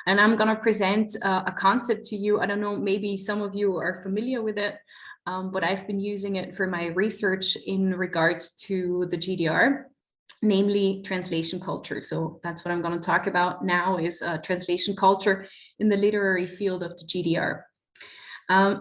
And I'm going to present a concept to you. I don't know, maybe some of you are familiar with it, but I've been using it for my research in regards to the GDR, namely translation culture. So that's what I'm going to talk about now, is translation culture in the literary field of the GDR.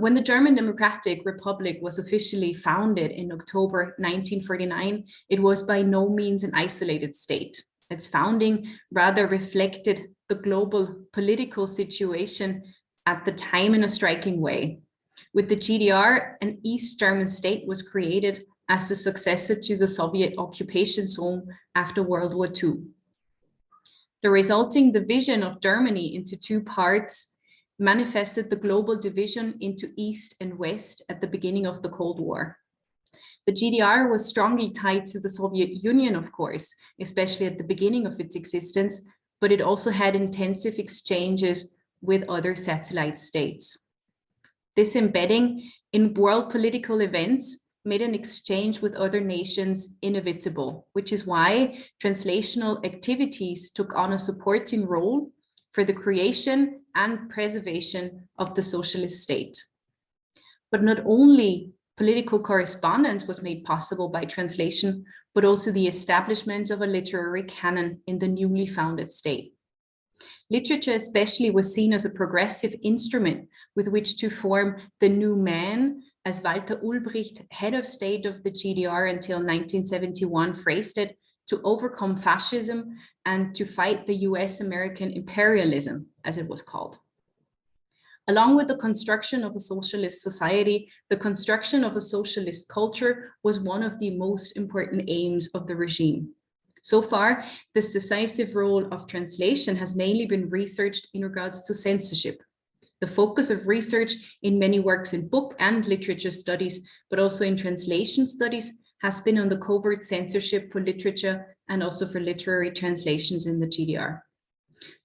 When the German Democratic Republic was officially founded in October 1949, it was by no means an isolated state. Its founding rather reflected the global political situation at the time in a striking way. With the GDR, an East German state was created as the successor to the Soviet occupation zone after World War II. The resulting division of Germany into two parts manifested the global division into East and West at the beginning of the Cold War. The GDR was strongly tied to the Soviet Union, of course, especially at the beginning of its existence, but it also had intensive exchanges with other satellite states. This embedding in world political events made an exchange with other nations inevitable, which is why translational activities took on a supporting role for the creation and preservation of the socialist state. But not only political correspondence was made possible by translation, but also the establishment of a literary canon in the newly founded state. Literature especially was seen as a progressive instrument with which to form the new man, as Walter Ulbricht, head of state of the GDR until 1971, phrased it, to overcome fascism and to fight the US-American imperialism, as it was called. Along with the construction of a socialist society, the construction of a socialist culture was one of the most important aims of the regime. So far, this decisive role of translation has mainly been researched in regards to censorship. The focus of research in many works in book and literature studies, but also in translation studies, has been on the covert censorship for literature and also for literary translations in the GDR.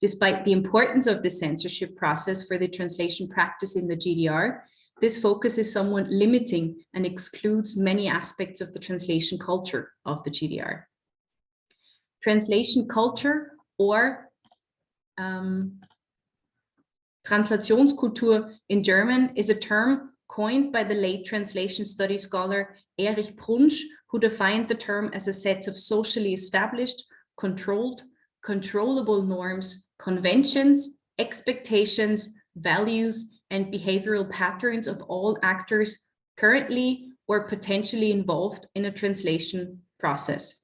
Despite the importance of the censorship process for the translation practice in the GDR, this focus is somewhat limiting and excludes many aspects of the translation culture of the GDR. Translation culture, or Translationskultur in German, is a term coined by the late translation study scholar Erich Brunsch, who defined the term as a set of socially established, controlled, controllable norms, conventions, expectations, values, and behavioral patterns of all actors currently or potentially involved in a translation process.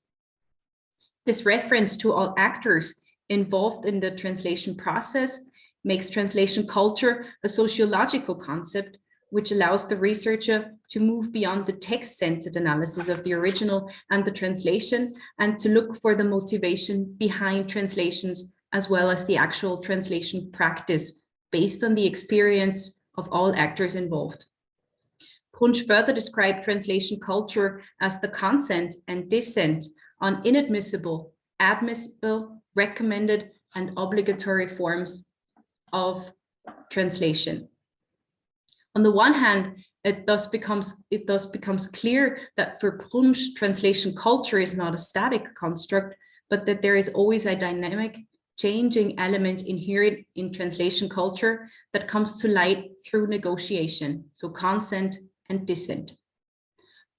This reference to all actors involved in the translation process makes translation culture a sociological concept, which allows the researcher to move beyond the text-centered analysis of the original and the translation, and to look for the motivation behind translations, as well as the actual translation practice based on the experience of all actors involved. Brunsch further described translation culture as the consent and dissent on inadmissible, admissible, recommended, and obligatory forms of translation. On the one hand, it thus becomes clear that for Brunsch, translation culture is not a static construct, but that there is always a dynamic, changing element inherent in translation culture that comes to light through negotiation, so consent and dissent.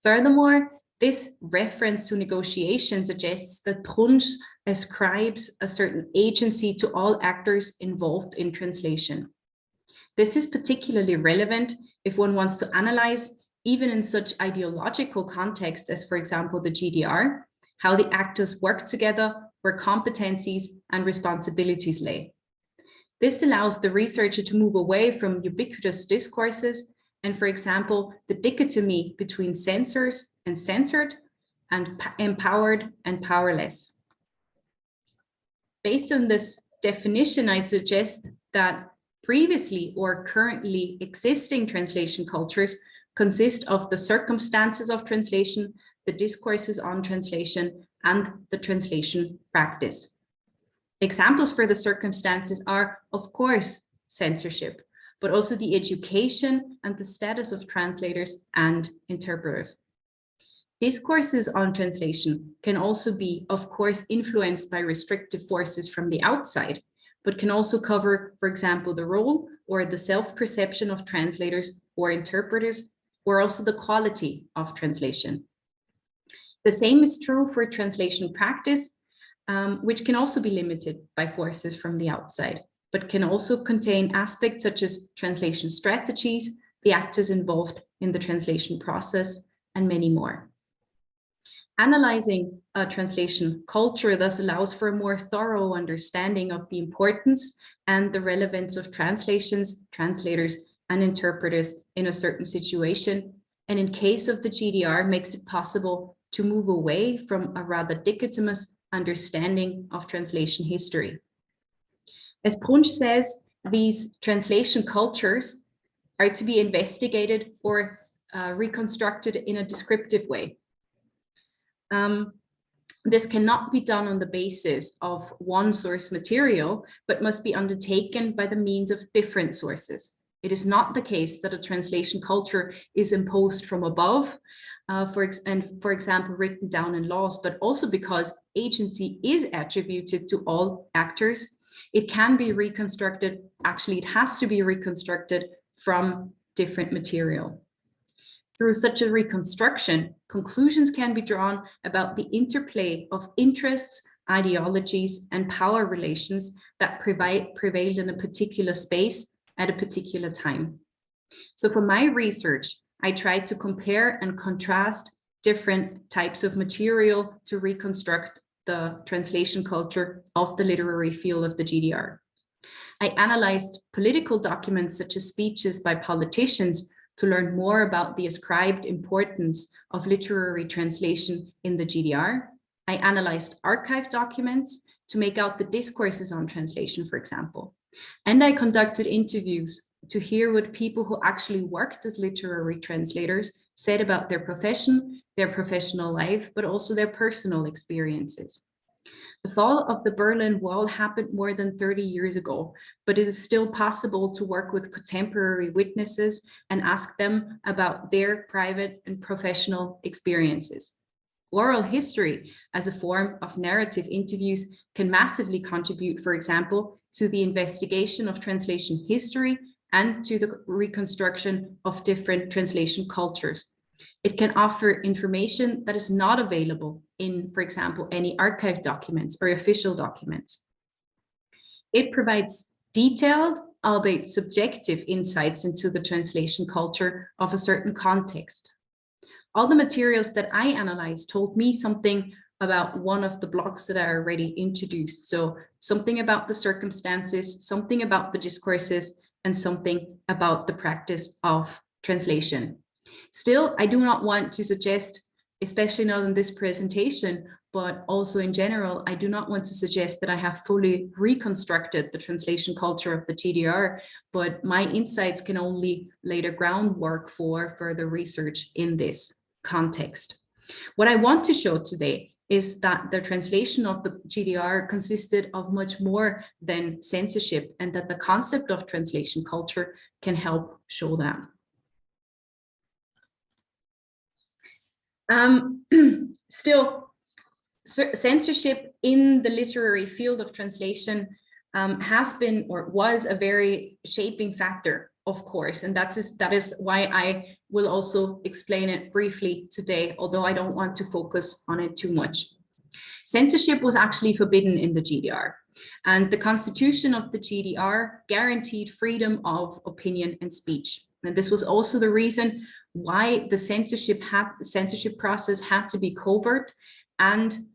Furthermore, this reference to negotiation suggests that Brunsch ascribes a certain agency to all actors involved in translation. This is particularly relevant if one wants to analyze, even in such ideological contexts as, for example, the GDR, how the actors work together, where competencies and responsibilities lay. This allows the researcher to move away from ubiquitous discourses and, for example, the dichotomy between censors and censored, and empowered and powerless. Based on this definition, I'd suggest that previously or currently existing translation cultures consist of the circumstances of translation, the discourses on translation, and the translation practice. Examples for the circumstances are, of course, censorship, but also the education and the status of translators and interpreters. Discourses on translation can also be, of course, influenced by restrictive forces from the outside, but can also cover, for example, the role or the self-perception of translators or interpreters, or also the quality of translation. The same is true for translation practice, which can also be limited by forces from the outside, but can also contain aspects such as translation strategies, the actors involved in the translation process, and many more. Analyzing a translation culture thus allows for a more thorough understanding of the importance and the relevance of translations, translators, and interpreters in a certain situation, and in case of the GDR, makes it possible to move away from a rather dichotomous understanding of translation history. As Brunsch says, these translation cultures are to be investigated or reconstructed in a descriptive way. This cannot be done on the basis of one source material, but must be undertaken by the means of different sources. It is not the case that a translation culture is imposed from above, for example, written down in laws, but also because agency is attributed to all actors. It can be reconstructed, actually it has to be reconstructed from different material. Through such a reconstruction, conclusions can be drawn about the interplay of interests, ideologies, and power relations that prevailed in a particular space at a particular time. So for my research, I tried to compare and contrast different types of material to reconstruct the translation culture of the literary field of the GDR. I analyzed political documents such as speeches by politicians to learn more about the ascribed importance of literary translation in the GDR. I analyzed archive documents to make out the discourses on translation, for example. And I conducted interviews to hear what people who actually worked as literary translators said about their profession, their professional life, but also their personal experiences. The fall of the Berlin Wall happened more than 30 years ago, but it is still possible to work with contemporary witnesses and ask them about their private and professional experiences. Oral history as a form of narrative interviews can massively contribute, for example, to the investigation of translation history and to the reconstruction of different translation cultures. It can offer information that is not available in, for example, any archive documents or official documents. It provides detailed, albeit subjective, insights into the translation culture of a certain context. All the materials that I analyzed told me something about one of the blocks that I already introduced. So something about the circumstances, something about the discourses, and something about the practice of translation. Still, I do not want to suggest, especially not in this presentation, but also in general, I do not want to suggest that I have fully reconstructed the translation culture of the GDR, but my insights can only lay the groundwork for further research in this context. What I want to show today is that the translation of the GDR consisted of much more than censorship, and that the concept of translation culture can help show that. Still, censorship in the literary field of translation has been or was a very shaping factor, of course, and that is why I will also explain it briefly today, although I don't want to focus on it too much. Censorship was actually forbidden in the GDR, and the constitution of the GDR guaranteed freedom of opinion and speech. And this was also the reason why the censorship process had to be covert, and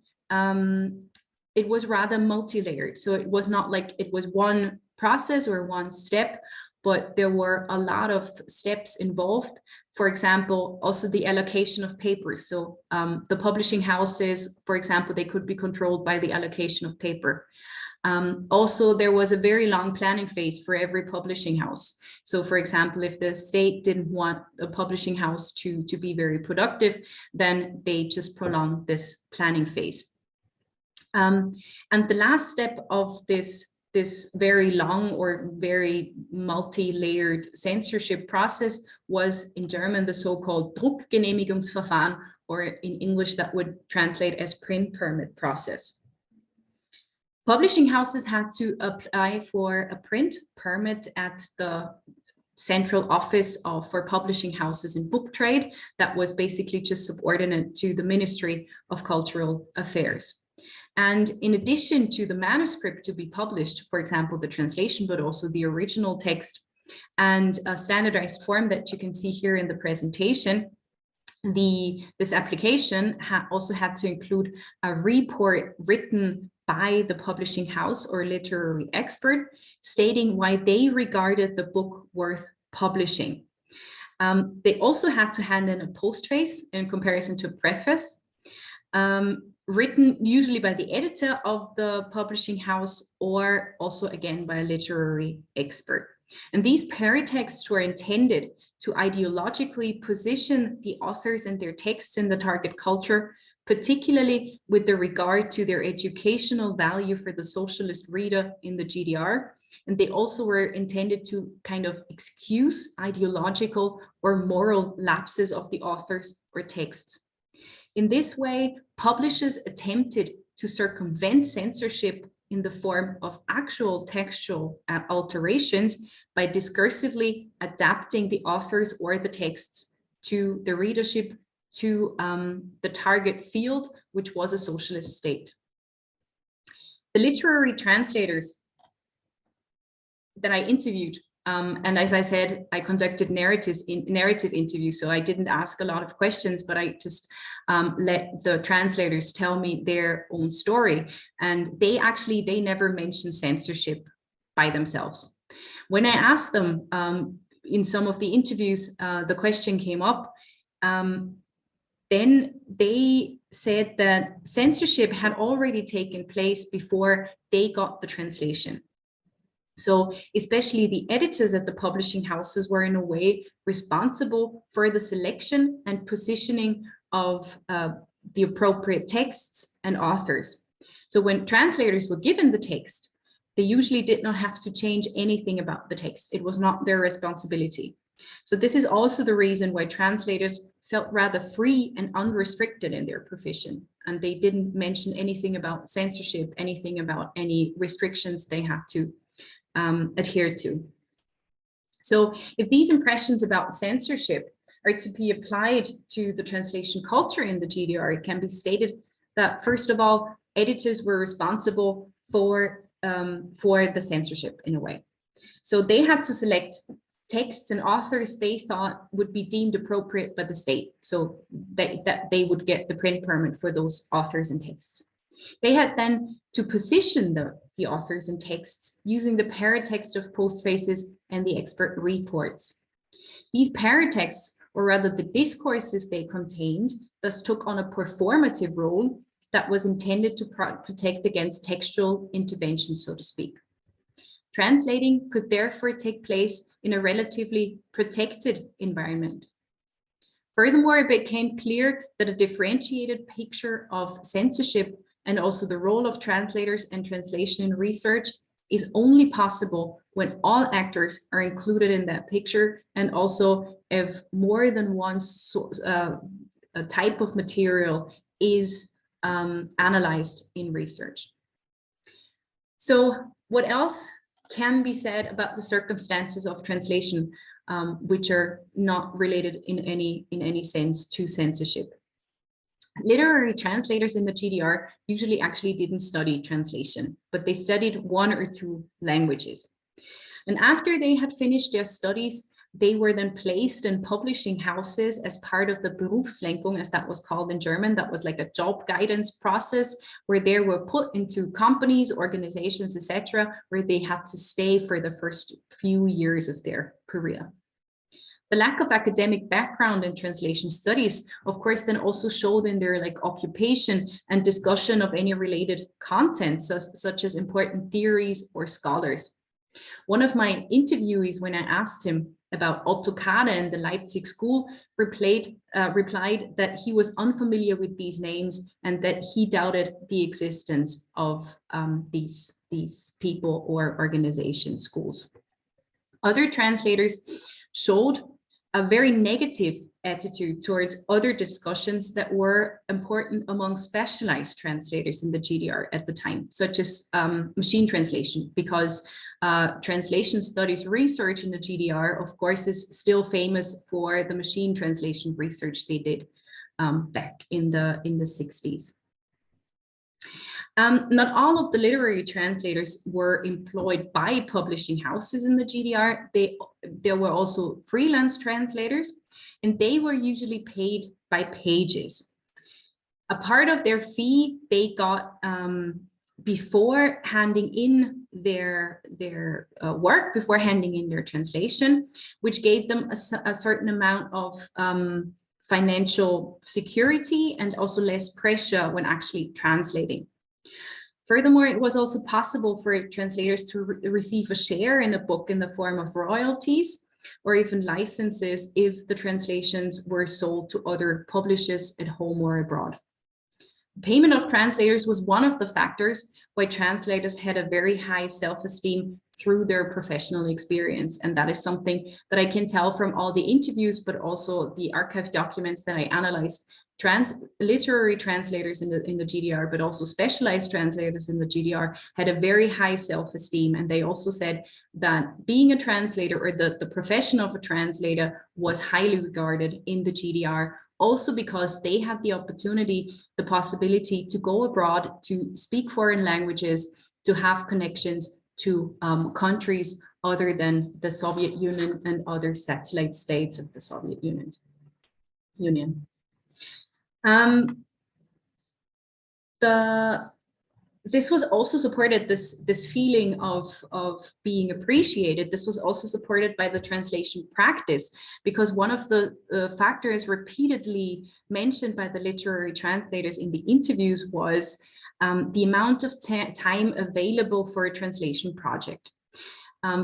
it was rather multi-layered. So it was not like it was one process or one step, but there were a lot of steps involved. For example, also the allocation of papers. So the publishing houses, for example, they could be controlled by the allocation of paper. Also, there was a very long planning phase for every publishing house. So, for example, if the state didn't want a publishing house to be very productive, then they just prolonged this planning phase. And the last step of this very long or very multi-layered censorship process was, in German, the so-called Druckgenehmigungsverfahren, or in English that would translate as print permit process. Publishing houses had to apply for a print permit at the central office for publishing houses in book trade that was basically just subordinate to the Ministry of Cultural Affairs. And in addition to the manuscript to be published, for example, the translation, but also the original text and a standardized form that you can see here in the presentation, this application also had to include a report written by the publishing house or literary expert stating why they regarded the book worth publishing. They also had to hand in a postface in comparison to a preface, written usually by the editor of the publishing house or also again by a literary expert. And these paratexts were intended to ideologically position the authors and their texts in the target culture, particularly with the regard to their educational value for the socialist reader in the GDR. And they also were intended to kind of excuse ideological or moral lapses of the authors or texts. In this way, publishers attempted to circumvent censorship in the form of actual textual alterations by discursively adapting the authors or the texts to the readership to the target field, which was a socialist state. The literary translators that I interviewed, and as I said, I conducted narrative interviews, so I didn't ask a lot of questions, but I just let the translators tell me their own story. And they never mentioned censorship by themselves. When I asked them in some of the interviews, the question came up, then they said that censorship had already taken place before they got the translation. So especially the editors at the publishing houses were in a way responsible for the selection and positioning of the appropriate texts and authors. So when translators were given the text, they usually did not have to change anything about the text. It was not their responsibility. So this is also the reason why translators felt rather free and unrestricted in their profession. And they didn't mention anything about censorship, anything about any restrictions they had to adhere to. So if these impressions about censorship are to be applied to the translation culture in the GDR, it can be stated that, first of all, editors were responsible for the censorship in a way. So they had to select texts and authors they thought would be deemed appropriate by the state, so that they would get the print permit for those authors and texts. They had then to position the authors and texts using the paratext of postfaces and the expert reports. These paratexts, or rather the discourses they contained, thus took on a performative role that was intended to protect against textual intervention, so to speak. Translating could therefore take place in a relatively protected environment. Furthermore, it became clear that a differentiated picture of censorship and also the role of translators and translation in research is only possible when all actors are included in that picture, and also if more than one a type of material is analyzed in research. So what else can be said about the circumstances of translation, which are not related in any sense to censorship? Literary translators in the GDR usually actually didn't study translation, but they studied one or two languages. And after they had finished their studies, they were then placed in publishing houses as part of the Berufslenkung, as that was called in German. That was like a job guidance process where they were put into companies, organizations, etc., where they had to stay for the first few years of their career. The lack of academic background in translation studies, of course, then also showed in their occupation and discussion of any related content, such as important theories or scholars. One of my interviewees, when I asked him about Otto Kade and the Leipzig School, replied that he was unfamiliar with these names and that he doubted the existence of these people or organization schools. Other translators showed a very negative attitude towards other discussions that were important among specialized translators in the GDR at the time, such as machine translation, because translation studies research in the GDR, of course, is still famous for the machine translation research they did back in the 60s. Not all of the literary translators were employed by publishing houses in the GDR. There were also freelance translators, and they were usually paid by pages. A part of their fee they got before handing in their work, before handing in their translation, which gave them a certain amount of financial security and also less pressure when actually translating. Furthermore, it was also possible for translators to receive a share in a book in the form of royalties or even licenses if the translations were sold to other publishers at home or abroad. Payment of translators was one of the factors why translators had a very high self-esteem through their professional experience. And that is something that I can tell from all the interviews, but also the archive documents that I analyzed. Literary translators in the GDR, but also specialized translators in the GDR had a very high self-esteem. And they also said that being a translator, or the profession of a translator, was highly regarded in the GDR, also because they had the opportunity, the possibility to go abroad, to speak foreign languages, to have connections to countries other than the Soviet Union and other satellite states of the Soviet Union. This was also supported, this feeling of being appreciated. This was also supported by the translation practice, because one of the factors repeatedly mentioned by the literary translators in the interviews was the amount of time available for a translation project.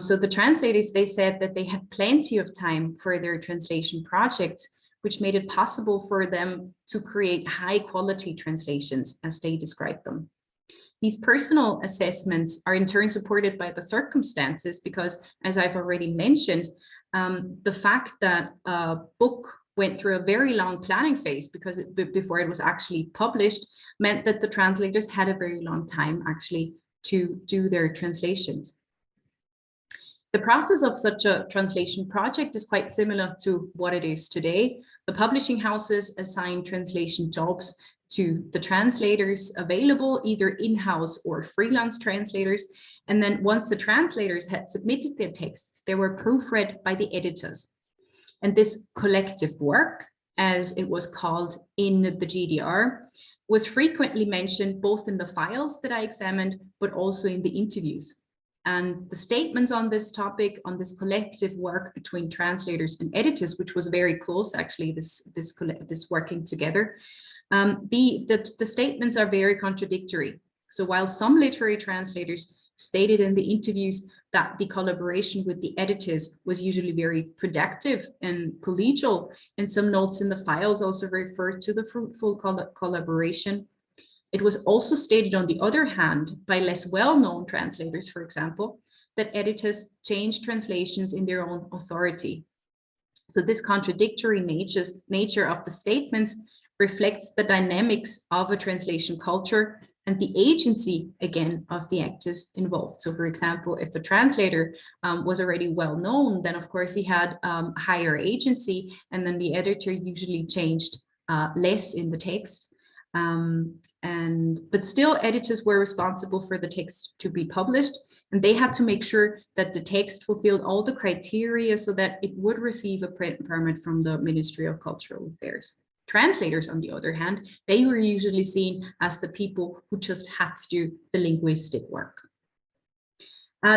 So the translators, they said that they had plenty of time for their translation projects, which made it possible for them to create high quality translations as they described them. These personal assessments are in turn supported by the circumstances, because, as I've already mentioned, the fact that a book went through a very long planning phase before it was actually published meant that the translators had a very long time actually to do their translations. The process of such a translation project is quite similar to what it is today. The publishing houses assign translation jobs to the translators available, either in-house or freelance translators. And then once the translators had submitted their texts, they were proofread by the editors. And this collective work, as it was called in the GDR, was frequently mentioned both in the files that I examined, but also in the interviews. And the statements on this topic, on this collective work between translators and editors, which was very close, actually, this working together, the statements are very contradictory. So while some literary translators stated in the interviews that the collaboration with the editors was usually very productive and collegial, and some notes in the files also refer to the fruitful collaboration, it was also stated, on the other hand, by less well-known translators, for example, that editors changed translations in their own authority. So this contradictory nature of the statements reflects the dynamics of a translation culture and the agency, again, of the actors involved. So, for example, if a translator was already well known, then of course he had higher agency, and then the editor usually changed less in the text. But still, editors were responsible for the text to be published, and they had to make sure that the text fulfilled all the criteria so that it would receive a print permit from the Ministry of Cultural Affairs. Translators, on the other hand, they were usually seen as the people who just had to do the linguistic work.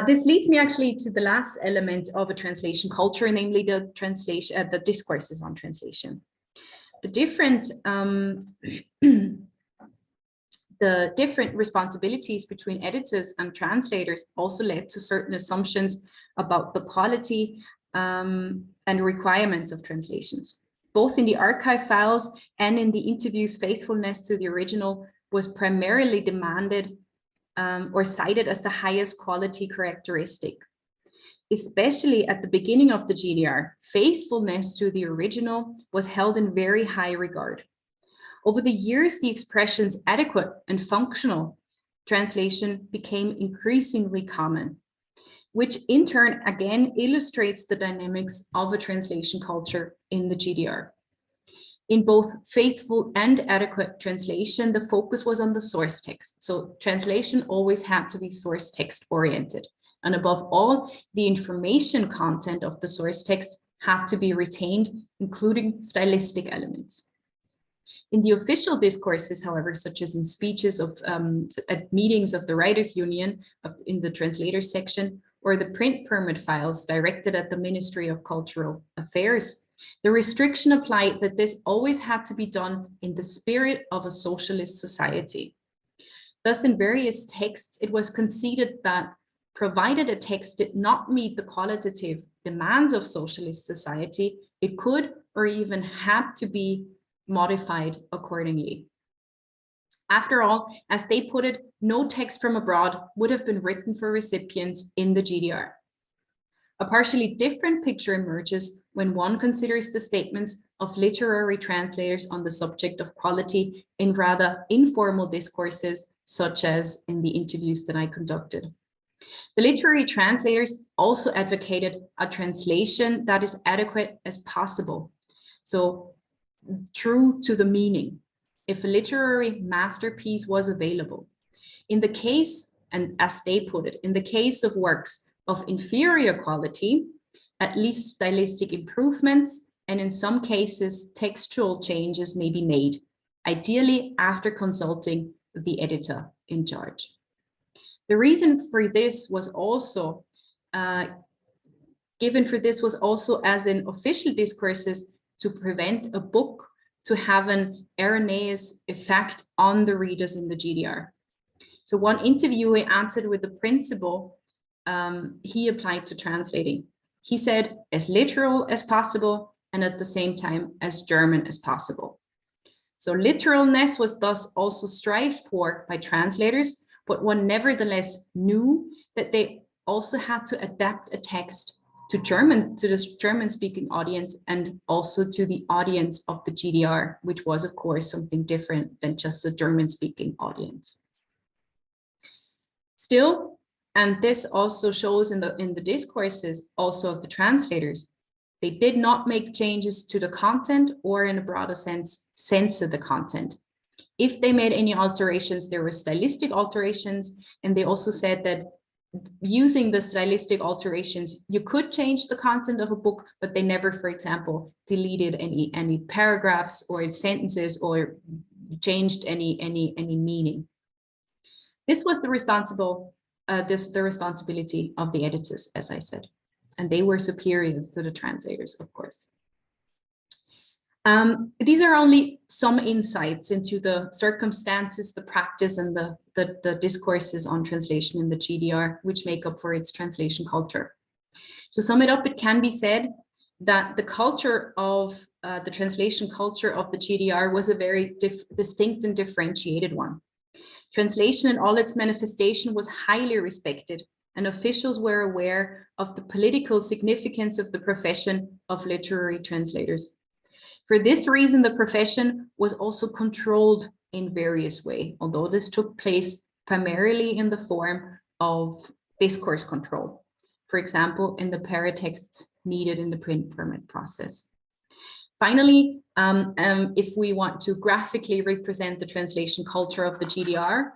This leads me actually to the last element of a translation culture, namely the discourses on translation. The different responsibilities between editors and translators also led to certain assumptions about the quality and requirements of translations. Both in the archive files and in the interviews, faithfulness to the original was primarily demanded or cited as the highest quality characteristic. Especially at the beginning of the GDR, faithfulness to the original was held in very high regard. Over the years, the expressions adequate and functional translation became increasingly common, which in turn again illustrates the dynamics of a translation culture in the GDR. In both faithful and adequate translation, the focus was on the source text. So translation always had to be source text oriented. And above all, the information content of the source text had to be retained, including stylistic elements. In the official discourses, however, such as in speeches at meetings of the Writers' Union in the translators section, or the print permit files directed at the Ministry of Cultural Affairs, the restriction applied that this always had to be done in the spirit of a socialist society. Thus, in various texts, it was conceded that provided a text did not meet the qualitative demands of socialist society, it could or even had to be modified accordingly. After all, as they put it, no text from abroad would have been written for recipients in the GDR. A partially different picture emerges when one considers the statements of literary translators on the subject of quality in rather informal discourses, such as in the interviews that I conducted. The literary translators also advocated a translation that is adequate as possible, so true to the meaning, if a literary masterpiece was available. In the case, and as they put it, in the case of works of inferior quality, at least stylistic improvements, and in some cases, textual changes may be made, ideally after consulting the editor in charge. The reason for this was also, given for this was also as in official discourses to prevent a book to have an erroneous effect on the readers in the GDR. So one interviewee answered with the principle he applied to translating. He said, as literal as possible and at the same time as German as possible. So literalness was thus also strived for by translators, but one nevertheless knew that they also had to adapt a text to the German-speaking audience and also to the audience of the GDR, which was, of course, something different than just a German-speaking audience. Still, and this also shows in the discourses also of the translators, they did not make changes to the content or in a broader sense, censor the content. If they made any alterations, there were stylistic alterations, and they also said that using the stylistic alterations, you could change the content of a book, but they never, for example, deleted any paragraphs or sentences or changed any meaning. This was the responsibility of the editors, as I said, and they were superior to the translators, of course. These are only some insights into the circumstances, the practice, and the discourses on translation in the GDR, which make up for its translation culture. To sum it up, it can be said that the culture of the translation culture of the GDR was a very distinct and differentiated one. Translation in all its manifestation was highly respected, and officials were aware of the political significance of the profession of literary translators. For this reason, the profession was also controlled in various ways, although this took place primarily in the form of discourse control, for example, in the paratexts needed in the print permit process. Finally, if we want to graphically represent the translation culture of the GDR,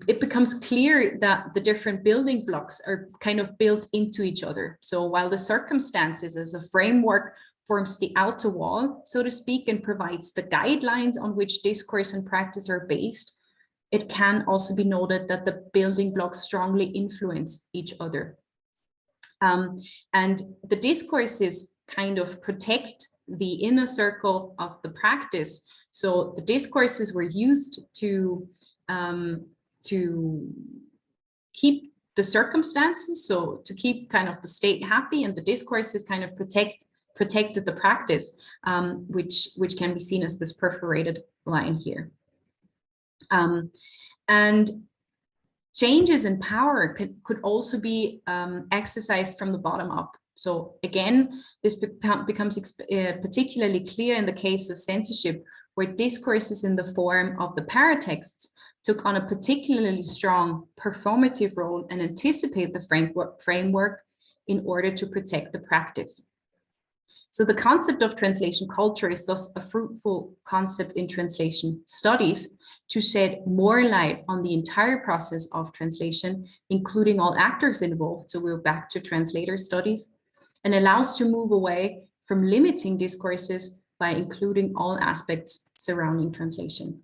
it becomes clear that the different building blocks are kind of built into each other. So while the circumstances as a framework forms the outer wall, so to speak, and provides the guidelines on which discourse and practice are based, it can also be noted that the building blocks strongly influence each other. And the discourses kind of protect the inner circle of the practice. So the discourses were used to keep the circumstances, so to keep kind of the state happy, and the discourses kind of protected the practice, which can be seen as this perforated line here. And changes in power could also be exercised from the bottom up. So again, this becomes particularly clear in the case of censorship, where discourses in the form of the paratexts took on a particularly strong performative role and anticipate the framework in order to protect the practice. So the concept of translation culture is thus a fruitful concept in translation studies to shed more light on the entire process of translation, including all actors involved. So we're back to translator studies, and allows to move away from limiting discourses by including all aspects surrounding translation.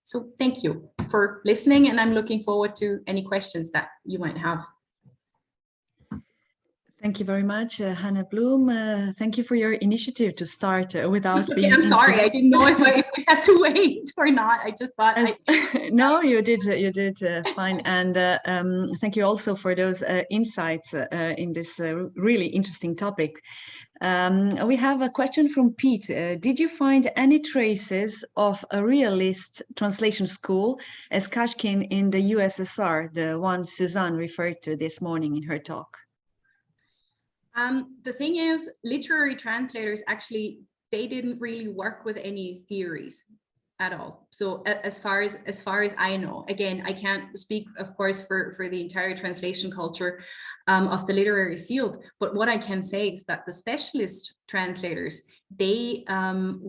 So thank you for listening, and I'm looking forward to any questions that you might have. Thank you very much, Hanna Blum. Thank you for your initiative to start without being. I'm sorry, I didn't know if we had to wait or not. I just thought. No, you did fine, and thank you also for those insights in this really interesting topic. We have a question from Pete. Did you find any traces of a realist translation school as Kashkin in the USSR, the one Suzanne referred to this morning in her talk? The thing is, literary translators actually, they didn't really work with any theories at all. So as far as I know, again, I can't speak, of course, for the entire translation culture of the literary field, but what I can say is that the specialist translators, they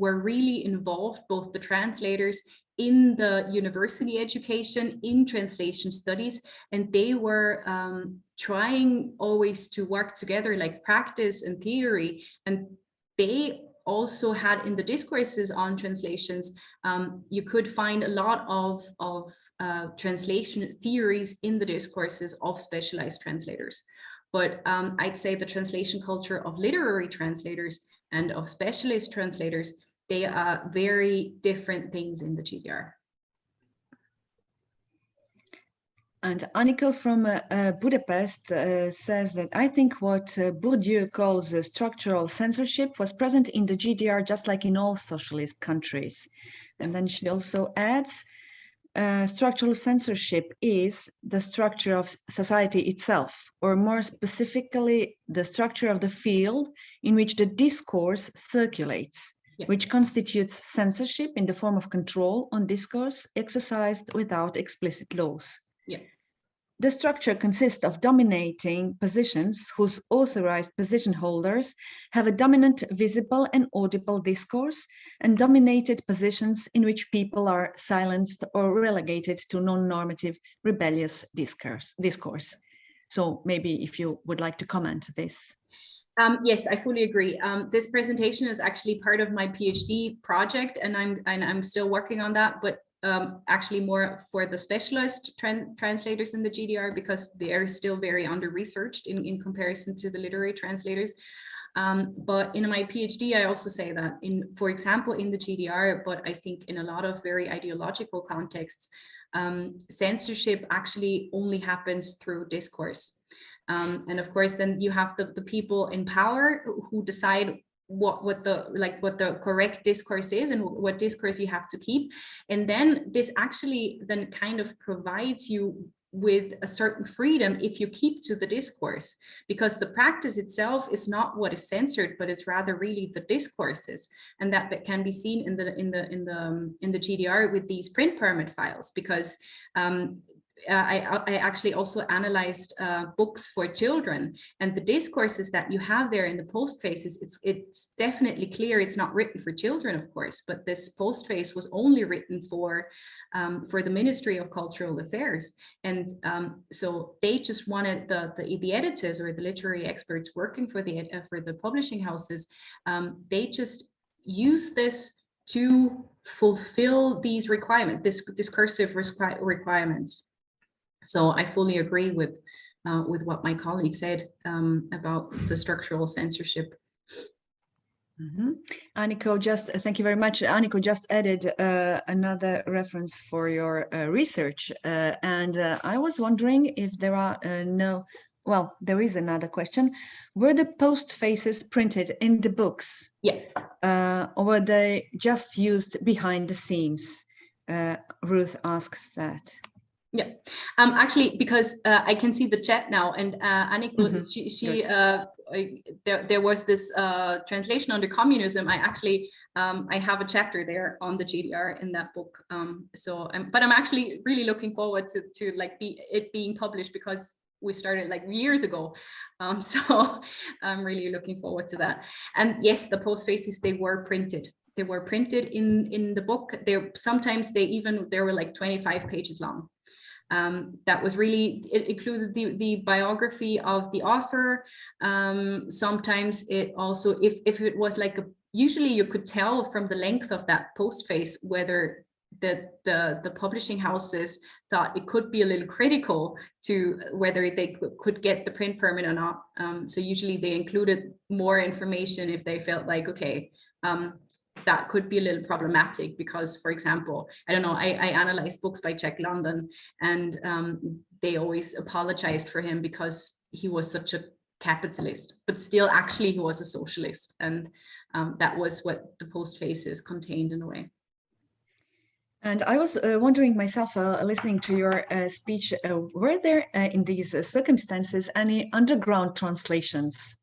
were really involved, both the translators in the university education, in translation studies, and they were trying always to work together, like practice and theory. And they also had in the discourses on translations, you could find a lot of translation theories in the discourses of specialized translators. But I'd say the translation culture of literary translators and of specialist translators, they are very different things in the GDR. And Anniko from Budapest says that I think what Bourdieu calls structural censorship was present in the GDR just like in all socialist countries. And then she also adds, structural censorship is the structure of society itself, or more specifically, the structure of the field in which the discourse circulates. Yeah. Which constitutes censorship in the form of control on discourse exercised without explicit laws. Yeah. The structure consists of dominating positions whose authorized position holders have a dominant visible and audible discourse, and dominated positions in which people are silenced or relegated to non-normative rebellious discourse. So maybe if you would like to comment this. Yes, I fully agree. This presentation is actually part of my PhD project, and I'm still working on that, but actually more for the specialist translators in the GDR, because they are still very under-researched in comparison to the literary translators. But in my PhD, I also say that for example, in the GDR, but I think in a lot of very ideological contexts, censorship actually only happens through discourse. And of course, then you have the people in power who decide what the correct discourse is and what discourse you have to keep. And then this actually then kind of provides you with a certain freedom if you keep to the discourse, because the practice itself is not what is censored, but it's rather really the discourses. And that can be seen in the GDR with these print permit files, because I actually also analyzed books for children, and the discourses that you have there in the postfaces, it's definitely clear it's not written for children, of course, but this postface was only written for the Ministry of Cultural Affairs. And so they just wanted the editors or the literary experts working for the publishing houses, they just use this to fulfill these requirements, this discursive requirements. So I fully agree with what my colleague said about the structural censorship. Mm-hmm. Anniko, thank you very much. Anniko just added another reference for your research, and I was wondering if there are there is another question. Were the postfaces printed in the books? Yeah. Or were they just used behind the scenes? Ruth asks that. Yeah, actually, because I can see the chat now, and Annika, there was this translation under communism. I actually I have a chapter there on the GDR in that book. But I'm actually really looking forward to like it being published, because we started like years ago. So I'm really looking forward to that. And yes, the postfaces, they were printed. They were printed in the book. Sometimes they were like 25 pages long. That was really, it included the biography of the author. Sometimes it also, if it was like usually you could tell from the length of that postface whether the publishing houses thought it could be a little critical to whether they could get the print permit or not. So usually they included more information if they felt like, okay, that could be a little problematic, because, for example, I don't know, I analyze books by Jack London, and they always apologized for him because he was such a capitalist, but still actually he was a socialist, and that was what the postfaces contained in a way. And I was wondering myself, listening to your speech, were there in these circumstances any underground translations?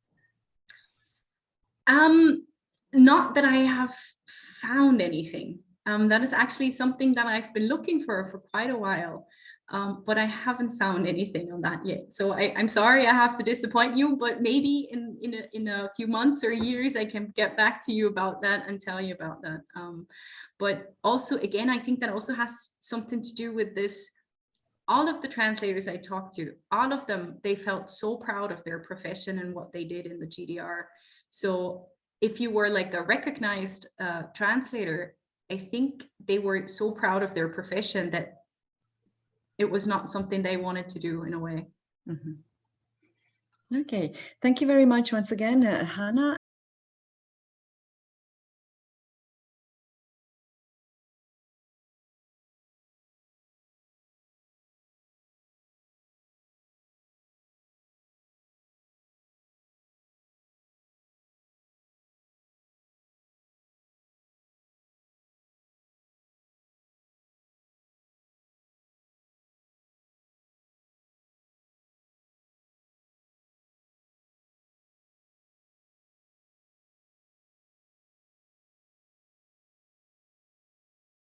Not that I have found anything. That is actually something that I've been looking for quite a while, but I haven't found anything on that yet. So I'm sorry I have to disappoint you, but maybe in a few months or years I can get back to you about that and tell you about that. But also, again, I think that also has something to do with this. All of the translators I talked to, all of them, they felt so proud of their profession and what they did in the GDR. So if you were like a recognized translator, I think they were so proud of their profession that it was not something they wanted to do in a way. Okay, thank you very much once again, Hanna.